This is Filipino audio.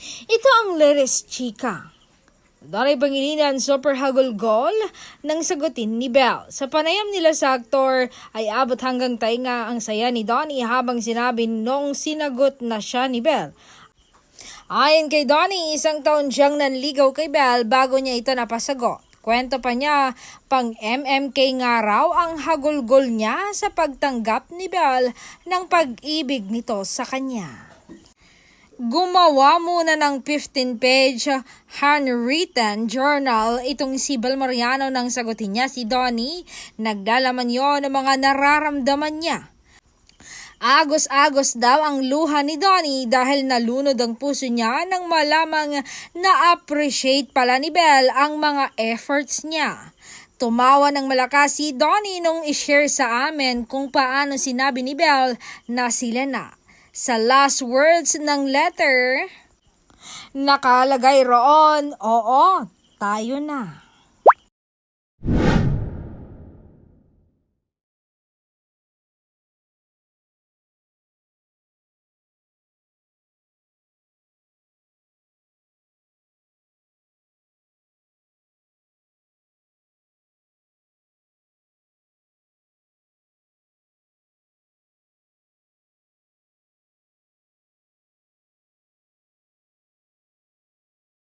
Ito ang Leres Chika. Dari Pangilinan super hagulgol nang sagutin ni Belle. Sa panayam nila sa aktor ay abot hanggang tainga ang saya ni Donnie habang sinabi nung sinagot na siya ni Belle. Ayon kay Donnie, 1 taon siyang nanligaw kay Belle bago niya ito napasagot. Kwento pa niya, pang MMK nga raw ang hagulgol niya sa pagtanggap ni Belle ng pag-ibig nito sa kanya. Gumawa muna ng 15-page handwritten journal itong si Belle Mariano nang sagutin niya si Donnie. Naglalaman yon ng mga nararamdaman niya. Agos-agos daw ang luha ni Donnie dahil nalunod ang puso niya nang malamang na-appreciate pala ni Belle ang mga efforts niya. Tumawa ng malakas si Donnie nung i-share sa amin kung paano sinabi ni Belle na sila na. Sa last words ng letter, nakalagay roon, oo, tayo na.